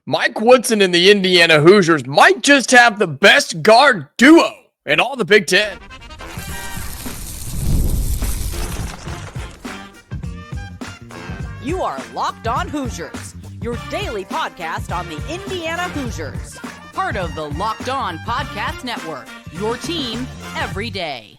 Mike Woodson and the Indiana Hoosiers might just have the best guard duo in all the Big Ten. You are Locked On Hoosiers, your daily podcast on the Indiana Hoosiers. Part of the Locked On Podcast Network, your team every day.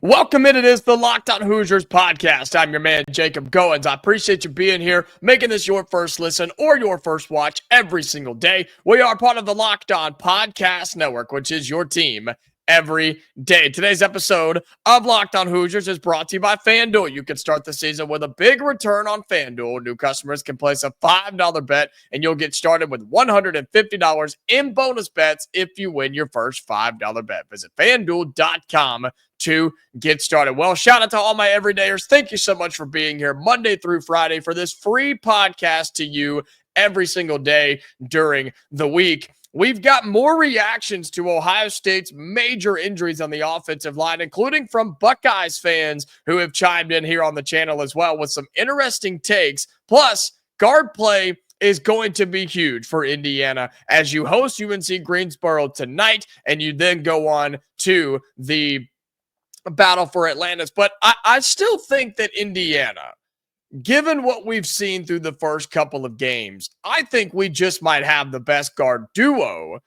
Welcome in. It is the Locked On Hoosiers podcast. I'm your man, Jacob Goins. I appreciate you being here, making this your first listen or your first watch every single day. We are part of the Locked On Podcast Network, which is your team every day. Today's episode of Locked On Hoosiers is brought to you by FanDuel. You can start the season with a big return on FanDuel. New customers can place a $5 bet, and you'll get started with $150 in bonus bets if you win your first $5 bet. Visit FanDuel.com to get started. Well, shout out to all my everydayers. Thank you so much for being here Monday through Friday for this free podcast to you every single day during the week. We've got more reactions to Ohio State's major injuries on the offensive line, including from Buckeyes fans who have chimed in here on the channel as well with some interesting takes. Plus, guard play is going to be huge for Indiana as you host UNC Greensboro tonight, and you then go on to the battle for Atlantis. But I still think that Indiana, given what we've seen through the first couple of games, I think we just might have the best guard duo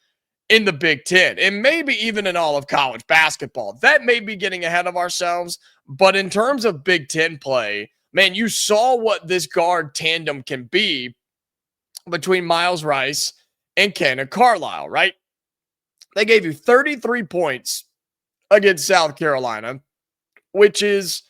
in the Big Ten and maybe even in all of college basketball. That may be getting ahead of ourselves, but in terms of Big Ten play, man, you saw what this guard tandem can be between Myles, Rice, and Kenyon Carlyle, right? They gave you 33 points against South Carolina, which is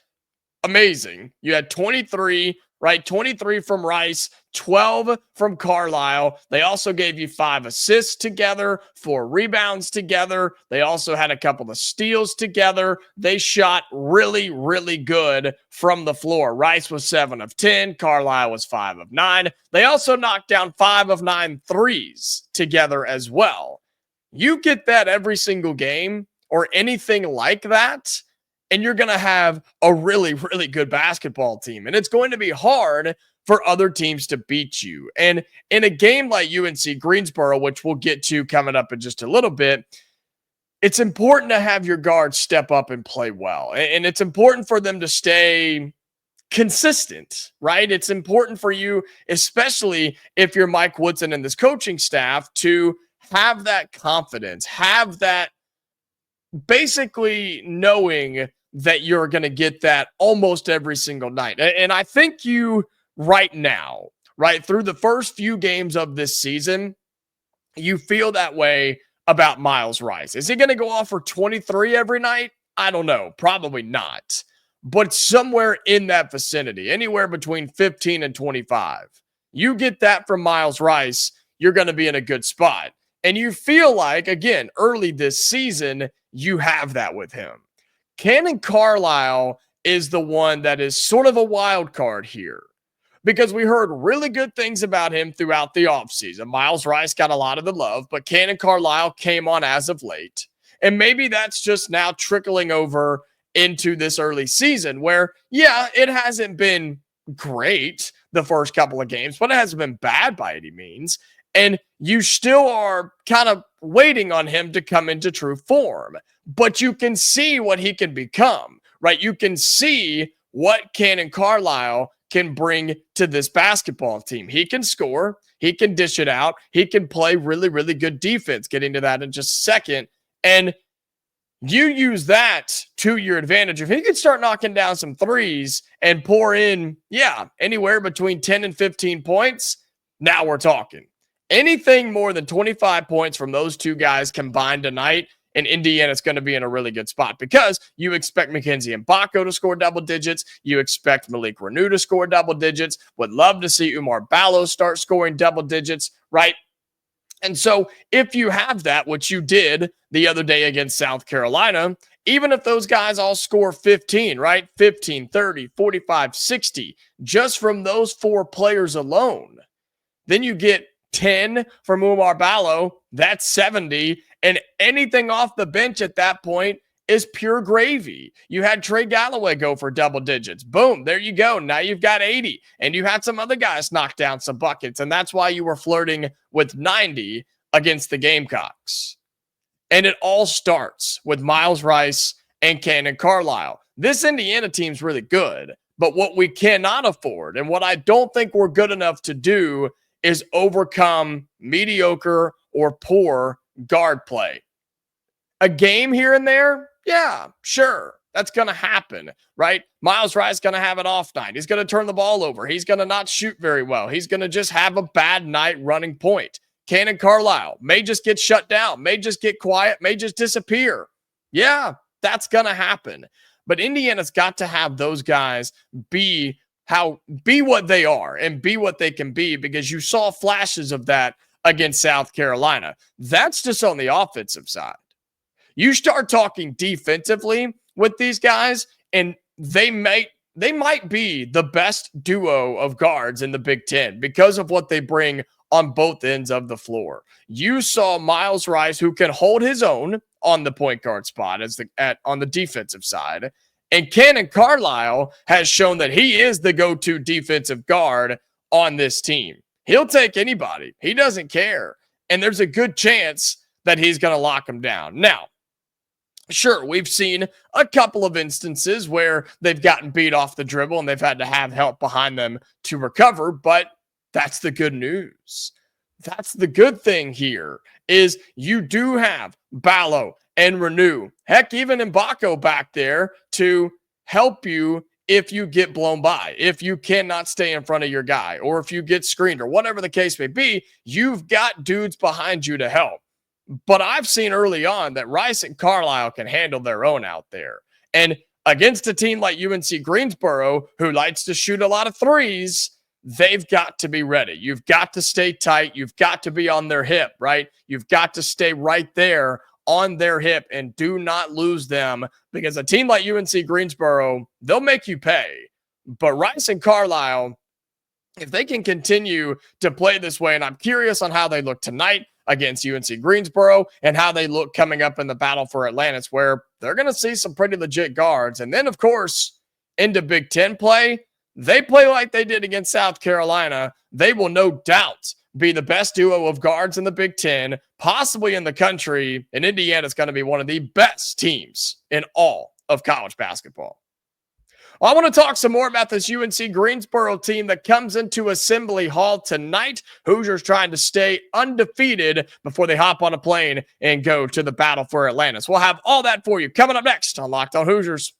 amazing. You had 23, right? 23 from Rice, 12 from Carlyle. They also gave you 5 assists together, 4 rebounds together. They also had a couple of steals together. They shot really, really good from the floor. Rice was 7 of 10. Carlyle was 5 of 9. They also knocked down 5 of 9 threes together as well. You get that every single game or anything like that, and you're going to have a really, really good basketball team. And it's going to be hard for other teams to beat you. And in a game like UNC Greensboro, which we'll get to coming up in just a little bit, it's important to have your guards step up and play well. And it's important for them to stay consistent, right? It's important for you, especially if you're Mike Woodson and this coaching staff, to have that confidence, have that basically knowing that you're going to get that almost every single night. And I think you right now, right through the first few games of this season, you feel that way about Myles Rice. Is he going to go off for 23 every night? I don't know. Probably not. But somewhere in that vicinity, anywhere between 15 and 25. You get that from Myles Rice, you're going to be in a good spot. And you feel like, again, early this season, you have that with him. Kenyon Carlyle is the one that is sort of a wild card here because we heard really good things about him throughout the offseason. Myles Rice got a lot of the love, but Kenyon Carlyle came on as of late. And maybe that's just now trickling over into this early season where, yeah, it hasn't been great the first couple of games, but it hasn't been bad by any means. And you still are kind of waiting on him to come into true form. But you can see what he can become, right? You can see what Kenyon Carlyle can bring to this basketball team. He can score. He can dish it out. He can play really, really good defense. Get into that in just a second. And you use that to your advantage. If he can start knocking down some threes and pour in, anywhere between 10 and 15 points, now we're talking. Anything more than 25 points from those two guys combined tonight, and Indiana's going to be in a really good spot because you expect Mackenzie Mbako to score double digits. You expect Malik Renew to score double digits. Would love to see Umar Ballo start scoring double digits, right? And so if you have that, which you did the other day against South Carolina, even if those guys all score 15, right? 15, 30, 45, 60, just from those 4 players alone, then you get 10 from Umar Ballo, that's 70, and anything off the bench at that point is pure gravy. You had Trey Galloway go for double digits. Boom, there you go. Now you've got 80. And you had some other guys knock down some buckets. And that's why you were flirting with 90 against the Gamecocks. And it all starts with Myles Rice and Kenyon Carlyle. This Indiana team's really good, but what we cannot afford and what I don't think we're good enough to do is overcome mediocre or poor guard play. A game here and there, yeah, sure. That's going to happen, right? Myles Rice is going to have an off night. He's going to turn the ball over. He's going to not shoot very well. He's going to just have a bad night running point. Kenyon Carlyle may just get shut down, may just get quiet, may just disappear. Yeah, that's going to happen. But Indiana's got to have those guys be what they are and be what they can be, because you saw flashes of that against South Carolina. That's just on the offensive side. You start talking defensively with these guys, and they might be the best duo of guards in the Big Ten because of what they bring on both ends of the floor. You saw Myles Rice, who can hold his own on the point guard spot on the defensive side. And Kenyon Carlyle has shown that he is the go-to defensive guard on this team. He'll take anybody. He doesn't care. And there's a good chance that he's going to lock him down. Now, sure, we've seen a couple of instances where they've gotten beat off the dribble and they've had to have help behind them to recover, but that's the good news. That's the good thing here is you do have Ballo and Renew, heck, even Mbako back there to help you if you get blown by, if you cannot stay in front of your guy, or if you get screened, or whatever the case may be, you've got dudes behind you to help. But I've seen early on that Rice and Carlyle can handle their own out there. And against a team like UNC Greensboro, who likes to shoot a lot of threes, they've got to be ready. You've got to stay tight. You've got to be on their hip, right? You've got to stay right there on their hip and do not lose them, because a team like UNC Greensboro, they'll make you pay. But Rice and Carlyle, if they can continue to play this way, and I'm curious on how they look tonight against UNC Greensboro and how they look coming up in the battle for Atlantis, where they're going to see some pretty legit guards. And then, of course, into Big Ten play, they play like they did against South Carolina. They will no doubt be the best duo of guards in the Big Ten, possibly in the country, and Indiana's going to be one of the best teams in all of college basketball. Well, I want to talk some more about this UNC Greensboro team that comes into Assembly Hall tonight. Hoosiers trying to stay undefeated before they hop on a plane and go to the battle for Atlantis. We'll have all that for you coming up next on Locked On Hoosiers.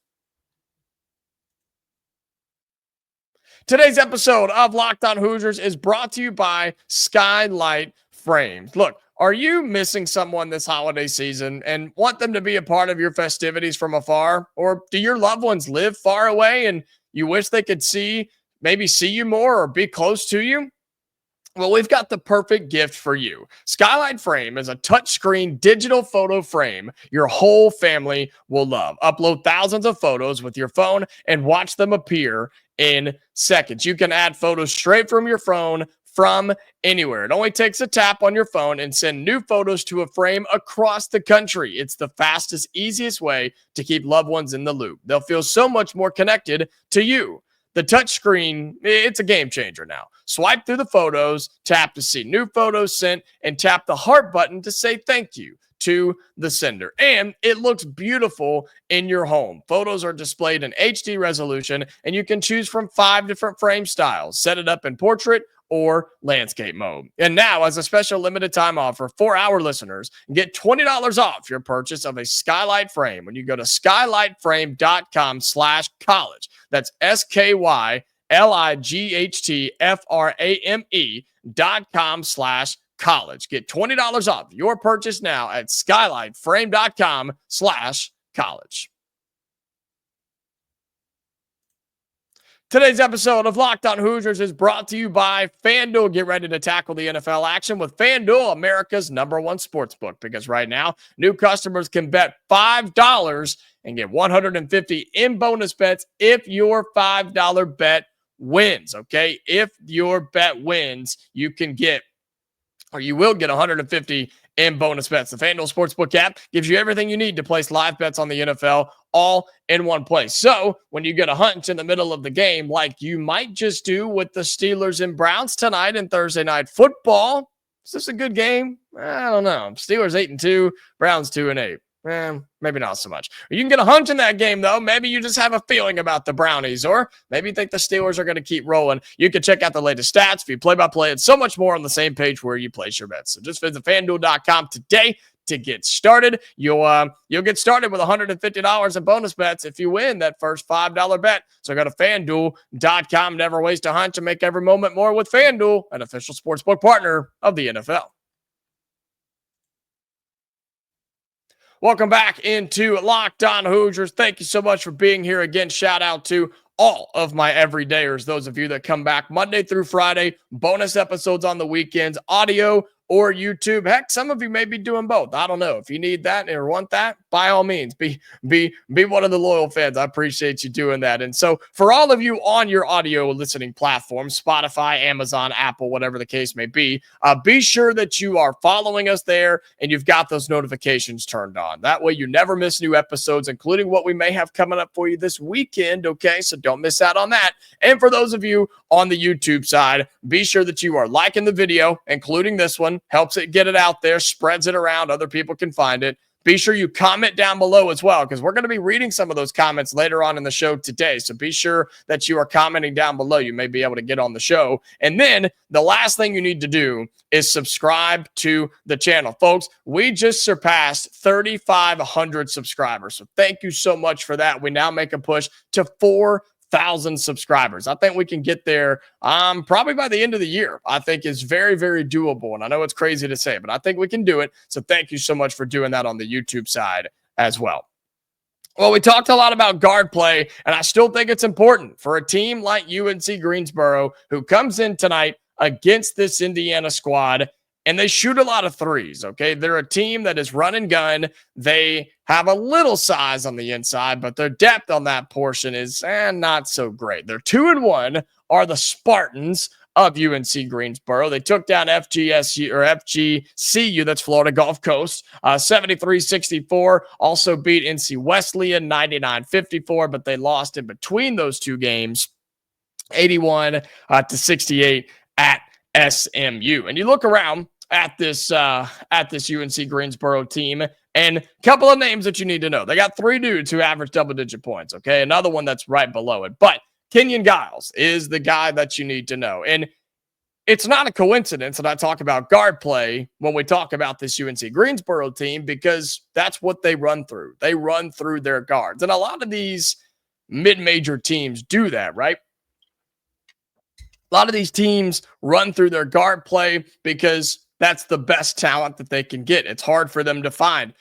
Today's episode of Locked On Hoosiers is brought to you by Skylight Frames. Look, are you missing someone this holiday season and want them to be a part of your festivities from afar? Or do your loved ones live far away and you wish they could maybe see you more or be close to you? Well, we've got the perfect gift for you. Skylight Frame is a touchscreen digital photo frame your whole family will love. Upload thousands of photos with your phone and watch them appear in seconds. You can add photos straight from your phone from anywhere. It only takes a tap on your phone and send new photos to a frame across the country. It's the fastest, easiest way to keep loved ones in the loop. They'll feel so much more connected to you. The touchscreen, it's a game changer now. Swipe through the photos, tap to see new photos sent, and tap the heart button to say thank you to the sender. And it looks beautiful in your home. Photos are displayed in HD resolution, and you can choose from 5 different frame styles. Set it up in portrait or landscape mode. And now, as a special limited time offer for our listeners, get $20 off your purchase of a Skylight Frame when you go to skylightframe.com/college. That's SKYLIGHTFRAME.com/college. Get $20 off your purchase now at skylightframe.com/college. Today's episode of Locked On Hoosiers is brought to you by FanDuel. Get ready to tackle the NFL action with FanDuel, America's #1 sportsbook, because right now, new customers can bet $5 and get $150 in bonus bets if your $5 bet wins, okay? If your bet wins, you will get $150 in bonus bets. The FanDuel Sportsbook app gives you everything you need to place live bets on the NFL all in one place. So when you get a hunch in the middle of the game, like you might just do with the Steelers and Browns tonight in Thursday Night Football, is this a good game? I don't know. Steelers 8-2, Browns 2-8. Maybe not so much. You can get a hunch in that game, though. Maybe you just have a feeling about the Brownies, or maybe you think the Steelers are going to keep rolling. You can check out the latest stats, view play-by-play, and so much more on the same page where you place your bets. So just visit FanDuel.com today to get started. You'll get started with $150 in bonus bets if you win that first $5 bet. So go to FanDuel.com. Never waste a hunch and make every moment more with FanDuel, an official sportsbook partner of the NFL. Welcome back into Locked On Hoosiers. Thank you so much for being here again. Shout out to all of my everydayers, those of you that come back Monday through Friday, bonus episodes on the weekends, audio or YouTube. Heck, some of you may be doing both. I don't know. If you need that or want that, by all means, be one of the loyal fans. I appreciate you doing that. And so for all of you on your audio listening platforms, Spotify, Amazon, Apple, whatever the case may be sure that you are following us there and you've got those notifications turned on. That way you never miss new episodes, including what we may have coming up for you this weekend, okay? So don't miss out on that. And for those of you on the YouTube side, be sure that you are liking the video, including this one. Helps it get it out there, spreads it around, other people can find it. Be sure you comment down below as well, because we're going to be reading some of those comments later on in the show today. So be sure that you are commenting down below. You may be able to get on the show. And then the last thing you need to do is subscribe to the channel. Folks, we just surpassed 3,500 subscribers. So thank you so much for that. We now make a push to 4,000 subscribers. I think we can get there probably by the end of the year. I think it's very, very doable. And I know it's crazy to say, but I think we can do it. So thank you so much for doing that on the YouTube side as well. Well, we talked a lot about guard play, and I still think it's important for a team like UNC Greensboro, who comes in tonight against this Indiana squad, and they shoot a lot of threes, okay? They're a team that is run and gun. They have a little size on the inside, but their depth on that portion is not so great. They're 2-1 are the Spartans of UNC Greensboro. They took down FGCU, that's Florida Gulf Coast, 73-64. Also beat NC Wesleyan 99-54, but they lost in between those two games, 81-68 at SMU. And you look around at this UNC Greensboro team, and a couple of names that you need to know. They got 3 dudes who average double-digit points, okay? Another one that's right below it. But Kenyon Giles is the guy that you need to know. And it's not a coincidence that I talk about guard play when we talk about this UNC Greensboro team, because that's what they run through. They run through their guards. And a lot of these mid-major teams do that, right? A lot of these teams run through their guard play because that's the best talent that they can get. It's hard for them to find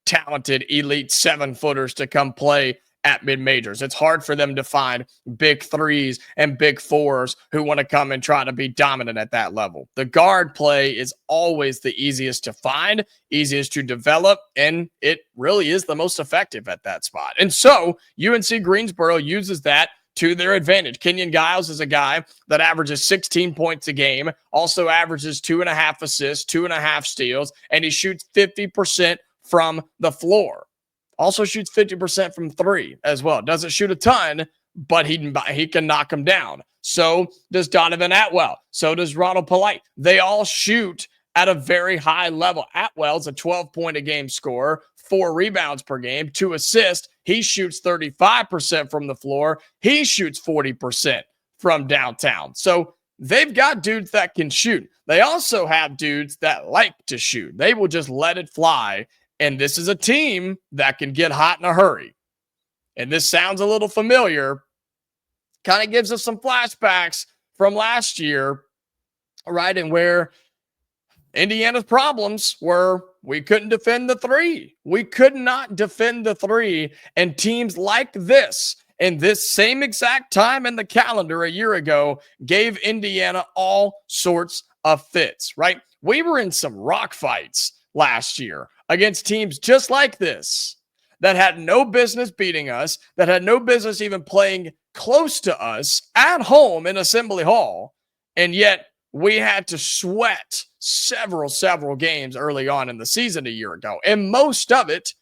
talented elite 7-footers to come play at mid-majors. It's hard for them to find big 3s and big 4s who want to come and try to be dominant at that level. The guard play is always the easiest to find, easiest to develop, and it really is the most effective at that spot. And so UNC Greensboro uses that to their advantage. Kenyon Giles is a guy that averages 16 points a game, also averages 2.5 assists, 2.5 steals, and he shoots 50% from the floor. Also shoots 50% from 3 as well. Doesn't shoot a ton, but he can knock them down. So does Donovan Atwell. So does Ronald Polite. They all shoot at a very high level. Atwell's a 12-point-a-game scorer, 4 rebounds per game, 2 assists. He shoots 35% from the floor. He shoots 40% from downtown. So they've got dudes that can shoot. They also have dudes that like to shoot. They will just let it fly. And this is a team that can get hot in a hurry. And this sounds a little familiar. Kind of gives us some flashbacks from last year, right? And where Indiana's problems were we couldn't defend the 3. We could not defend the 3. And teams like this, in this same exact time in the calendar a year ago, gave Indiana all sorts of fits, right? We were in some rock fights last year against teams just like this that had no business beating us, that had no business even playing close to us at home in Assembly Hall. And yet we had to sweat several games early on in the season a year ago. And most of it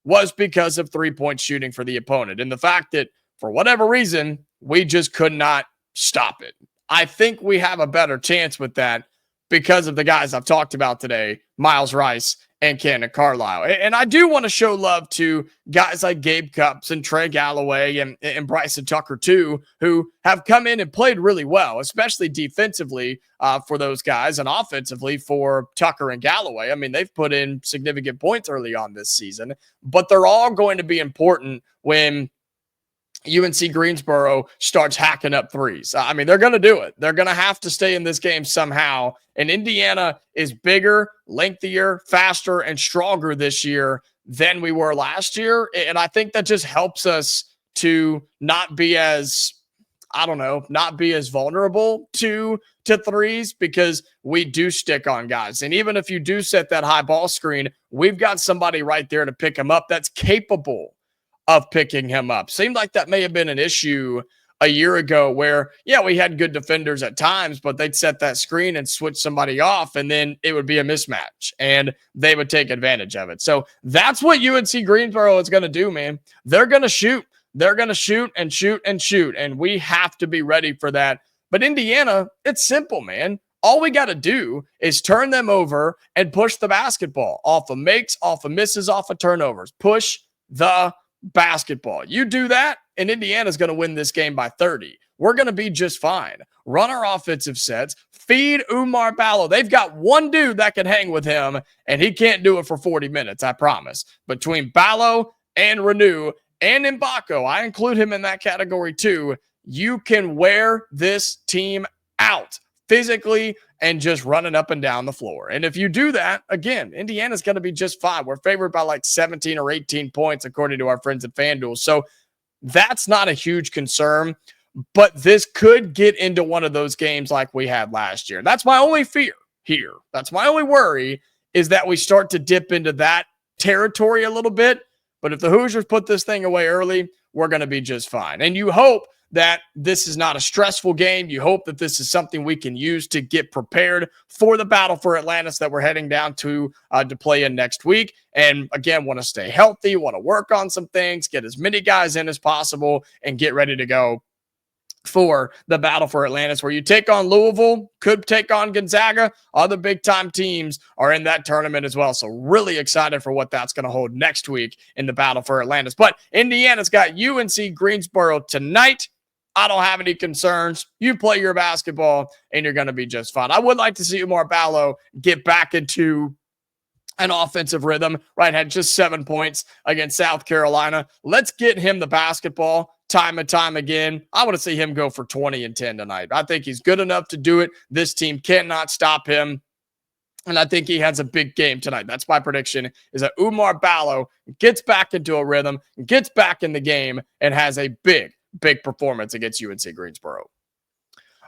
was because of three-point shooting for the opponent and the fact that for whatever reason, we just could not stop it. I think we have a better chance with that because of the guys I've talked about today, Myles, Rice, and Kenyon Carlyle. And I do want to show love to guys like Gabe Cupps and Trey Galloway and Bryson Tucker too, who have come in and played really well, especially defensively for those guys and offensively for Tucker and Galloway. I mean, they've put in significant points early on this season, but they're all going to be important when UNC Greensboro starts hacking up threes. I mean, they're going to do it. They're going to have to stay in this game somehow. And Indiana is bigger, lengthier, faster, and stronger this year than we were last year. And I think that just helps us to not be as, not be as vulnerable to threes because we do stick on guys. And even if you do set that high ball screen, we've got somebody right there to pick him up that's capable of picking him up. Seemed like that may have been an issue a year ago where, we had good defenders at times, but they'd set that screen and switch somebody off, and then it would be a mismatch, and they would take advantage of it. So that's what UNC Greensboro is going to do, man. They're going to shoot. They're going to shoot and shoot and shoot, and we have to be ready for that. But Indiana, it's simple, man. All we got to do is turn them over and push the basketball off of makes, off of misses, off of turnovers. Push the basketball. You do that, and Indiana's going to win this game by 30. We're going to be just fine. Run our offensive sets. Feed Oumar Ballo. They've got one dude that can hang with him, and he can't do it for 40 minutes, I promise. Between Ballo and Renew and Mbako, I include him in that category too, you can wear this team out physically and just running up and down the floor. And if you do that, again, Indiana's going to be just fine. We're favored by like 17 or 18 points, according to our friends at FanDuel. So that's not a huge concern, but this could get into one of those games like we had last year. That's my only fear here. That's my only worry is that we start to dip into that territory a little bit. But if the Hoosiers put this thing away early, we're going to be just fine. And you hope that this is not a stressful game. You hope that this is something we can use to get prepared for the battle for Atlantis that we're heading down to play in next week. And again, want to stay healthy, want to work on some things, get as many guys in as possible, and get ready to go for the battle for Atlantis, where you take on Louisville, could take on Gonzaga. Other big-time teams are in that tournament as well. So really excited for what that's going to hold next week in the battle for Atlantis. But Indiana's got UNC Greensboro tonight. I don't have any concerns. You play your basketball, and you're going to be just fine. I would like to see Oumar Ballo get back into an offensive rhythm, right? Had just 7 points against South Carolina. Let's get him the basketball time and time again. I want to see him go for 20 and 10 tonight. I think he's good enough to do it. This team cannot stop him. And I think he has a big game tonight. That's my prediction, is that Oumar Ballo gets back into a rhythm, gets back in the game, and has a big performance against UNC Greensboro.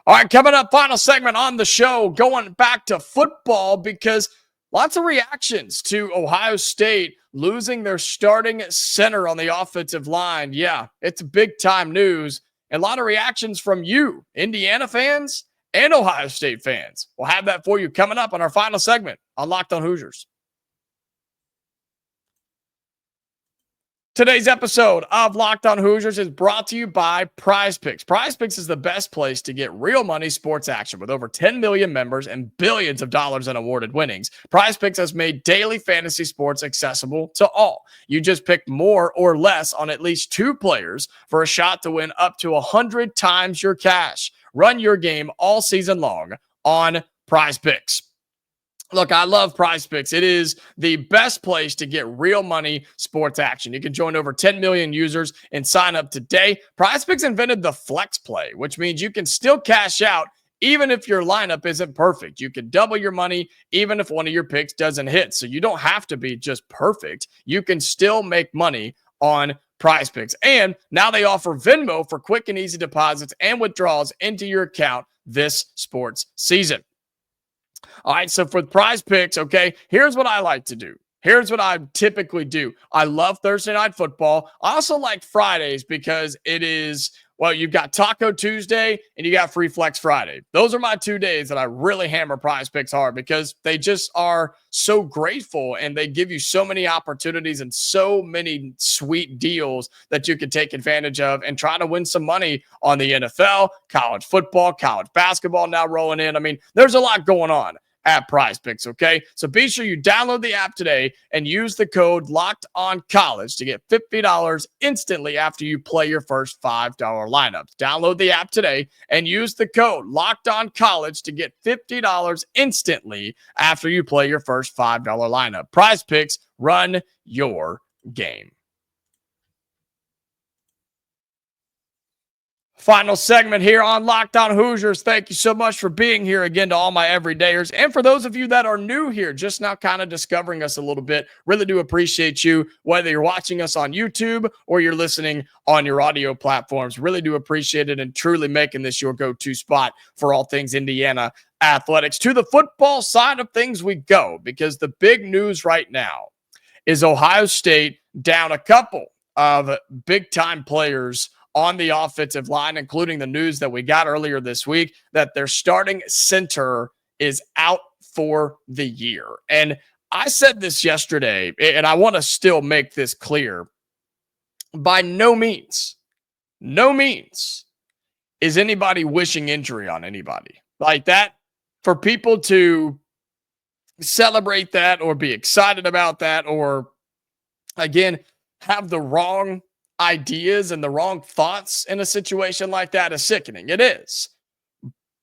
All right, coming up, final segment on the show, going back to football because lots of reactions to Ohio State losing their starting center on the offensive line. Yeah, it's big-time news. And a lot of reactions from you, Indiana fans and Ohio State fans. We'll have that for you coming up on our final segment on Locked on Hoosiers. Today's episode of Locked on Hoosiers is brought to you by Prize Picks. Prize Picks is the best place to get real money sports action with over 10 million members and billions of dollars in awarded winnings. Prize Picks has made daily fantasy sports accessible to all. You just pick more or less on at least 2 players for a shot to win up to 100 times your cash. Run your game all season long on Prize Picks. Look, I love Prize Picks. It is the best place to get real money sports action. You can join over 10 million users and sign up today. Prize Picks invented the flex play, which means you can still cash out even if your lineup isn't perfect. You can double your money even if one of your picks doesn't hit. So you don't have to be just perfect. You can still make money on Prize Picks. And now they offer Venmo for quick and easy deposits and withdrawals into your account this sports season. All right, so for Prize Picks, okay, here's what I like to do. Here's what I typically do. I love Thursday Night Football. I also like Fridays because it is Well, you've got Taco Tuesday and you got Free Flex Friday. Those are my 2 days that I really hammer Prize Picks hard because they just are so grateful and they give you so many opportunities and so many sweet deals that you can take advantage of and try to win some money on the NFL, college football, college basketball now rolling in. I mean, there's a lot going on at Prize Picks, okay? So be sure you download the app today and use the code LOCKEDONCollege to get $50 instantly after you play your first $5 lineups. Download the app today and use the code LOCKEDONCollege to get $50 instantly after you play your first $5 lineup. Prize Picks, run your game. Final segment here on Locked On Hoosiers. Thank you so much for being here again to all my everydayers. And for those of you that are new here, just now kind of discovering us a little bit, really do appreciate you, whether you're watching us on YouTube or you're listening on your audio platforms. Really do appreciate it and truly making this your go-to spot for all things Indiana athletics. To the football side of things we go, because the big news right now is Ohio State down a couple of big-time players on the offensive line, including the news that we got earlier this week that their starting center is out for the year. And I said this yesterday, and I want to still make this clear. By no means is anybody wishing injury on anybody. Like that, for people to celebrate that or be excited about that or, again, have the wrong ideas and the wrong thoughts in a situation like that is sickening. It is.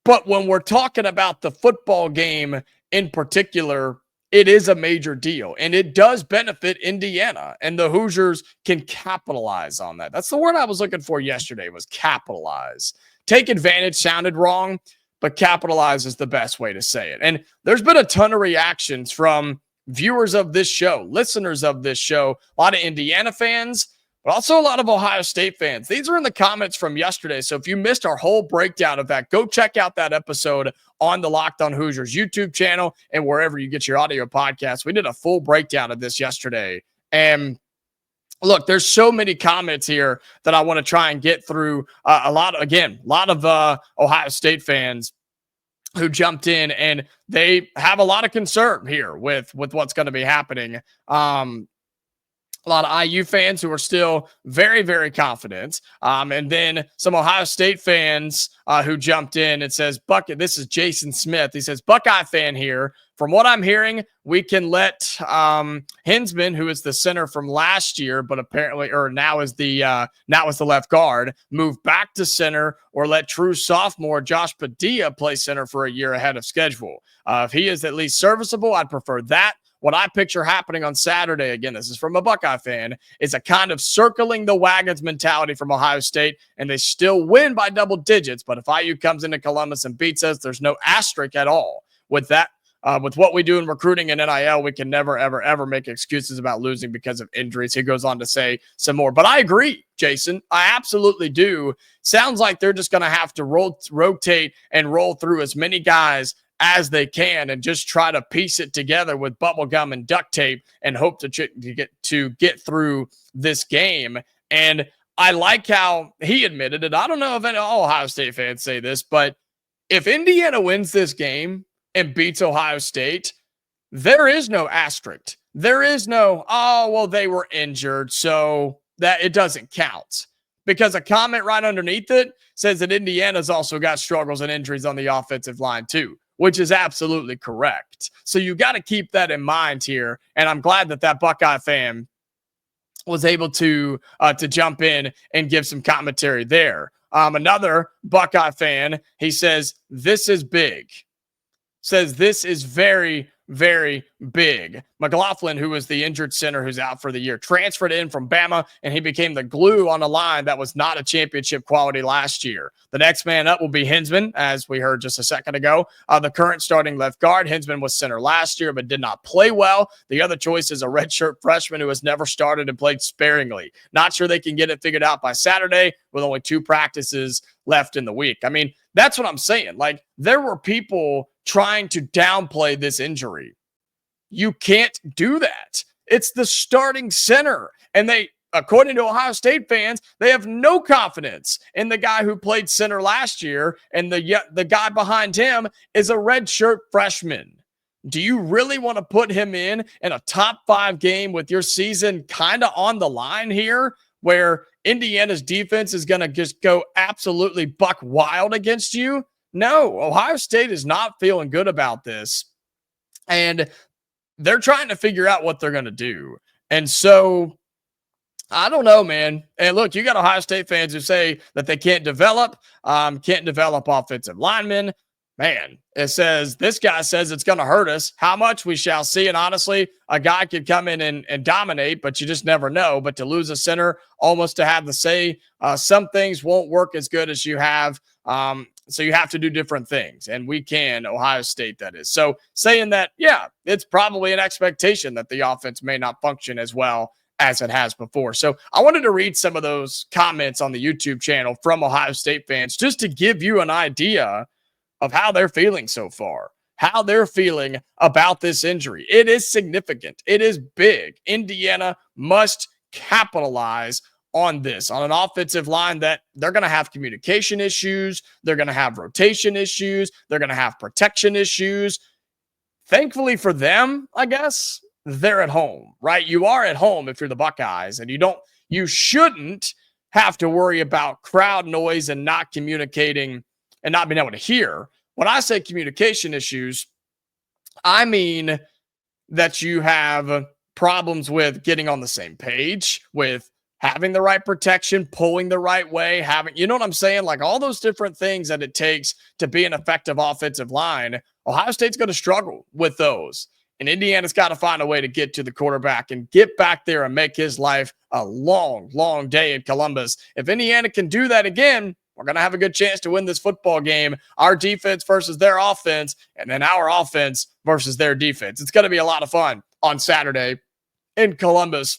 But when we're talking about the football game in particular, it is a major deal and it does benefit Indiana, and the Hoosiers can capitalize on that. That's the word I was looking for yesterday, was capitalize. Take advantage sounded wrong, but capitalize is the best way to say it. And there's been a ton of reactions from viewers of this show, listeners of this show, a lot of Indiana fans, but also a lot of Ohio State fans. These are in the comments from yesterday. So if you missed our whole breakdown of that, go check out that episode on the Locked On Hoosiers YouTube channel and wherever you get your audio podcasts. We did a full breakdown of this yesterday. And look, there's so many comments here that I want to try and get through. A lot of Ohio State fans who jumped in, and they have a lot of concern here with what's going to be happening. A lot of IU fans who are still very, very confident. And then some Ohio State fans who jumped in and says, Bucket, this is Jason Smith. He says, Buckeye fan here. From what I'm hearing, we can let Hinsman, who is the center from last year, but apparently, or now is the left guard, move back to center, or let true sophomore Josh Padilla play center for a year ahead of schedule. If he is at least serviceable, I'd prefer that. What I picture happening on Saturday, again, this is from a Buckeye fan, is a kind of circling the wagons mentality from Ohio State, and they still win by double digits. But if IU comes into Columbus and beats us, there's no asterisk at all. With that, with what we do in recruiting and NIL, we can never, ever, ever make excuses about losing because of injuries. He goes on to say some more. But I agree, Jason. I absolutely do. Sounds like they're just going to have to rotate and roll through as many guys as they can and just try to piece it together with bubble gum and duct tape and hope to get through this game. And I like how he admitted it. I don't know if any Ohio State fans say this, but if Indiana wins this game and beats Ohio State, there is no asterisk. There is no, oh, well, they were injured, so that it doesn't count. Because a comment right underneath it says that Indiana's also got struggles and injuries on the offensive line too, which is absolutely correct. So you got to keep that in mind here. And I'm glad that Buckeye fan was able to jump in and give some commentary there. Another Buckeye fan, he says, this is big. Says this is very, very big. McLaughlin, who was the injured center who's out for the year, transferred in from Bama, and he became the glue on a line that was not a championship quality last year. The next man up will be Hinsman, as we heard just a second ago. The current starting left guard. Hinsman was center last year, but did not play well. The other choice is a redshirt freshman who has never started and played sparingly. Not sure they can get it figured out by Saturday with only 2 practices left in the week. I mean, that's what I'm saying. Like, there were people trying to downplay this injury. You can't do that. It's the starting center. And according to Ohio State fans, they have no confidence in the guy who played center last year, and the guy behind him is a redshirt freshman. Do you really want to put him in a top 5 game with your season kind of on the line here, where Indiana's defense is going to just go absolutely buck wild against you? No, Ohio State is not feeling good about this, and they're trying to figure out what they're going to do. And so I don't know, man. And look, you got Ohio State fans who say that they can't develop offensive linemen. Man, it says, this guy says it's going to hurt us. How much, we shall see. And honestly, a guy could come in and dominate, but you just never know. But to lose a center, almost to have to say some things won't work as good as you have. So you have to do different things. And we can, Ohio State, that is. So saying that, yeah, it's probably an expectation that the offense may not function as well as it has before. So I wanted to read some of those comments on the YouTube channel from Ohio State fans just to give you an idea of how they're feeling so far, how they're feeling about this injury. It is significant. It is big. Indiana must capitalize on this, on an offensive line that they're going to have communication issues. They're going to have rotation issues. They're going to have protection issues. Thankfully for them, I guess, they're at home, right? You are at home if you're the Buckeyes, and you shouldn't have to worry about crowd noise and not communicating and not being able to hear. When I say communication issues, I mean that you have problems with getting on the same page, with having the right protection, pulling the right way, you know what I'm saying? Like all those different things that it takes to be an effective offensive line. Ohio State's going to struggle with those. And Indiana's got to find a way to get to the quarterback and get back there and make his life a long, long day in Columbus. If Indiana can do that again, we're going to have a good chance to win this football game. Our defense versus their offense, and then our offense versus their defense. It's going to be a lot of fun on Saturday in Columbus.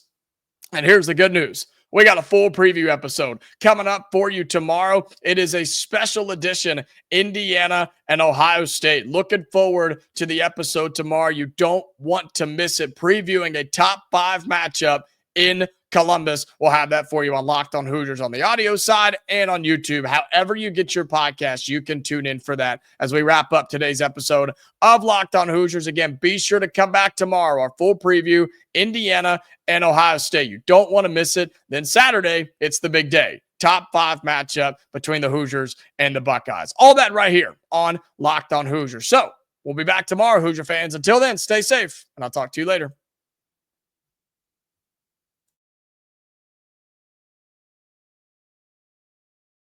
And here's the good news. We got a full preview episode coming up for you tomorrow. It is a special edition, Indiana and Ohio State. Looking forward to the episode tomorrow. You don't want to miss it. Previewing a top 5 matchup in Columbus. We'll have that for you on Locked on Hoosiers on the audio side and on YouTube. However you get your podcast, you can tune in for that as we wrap up today's episode of Locked on Hoosiers. Again, be sure to come back tomorrow. Our full preview, Indiana and Ohio State. You don't want to miss it. Then Saturday, it's the big day. Top 5 matchup between the Hoosiers and the Buckeyes. All that right here on Locked on Hoosiers. So we'll be back tomorrow, Hoosier fans. Until then, stay safe, and I'll talk to you later.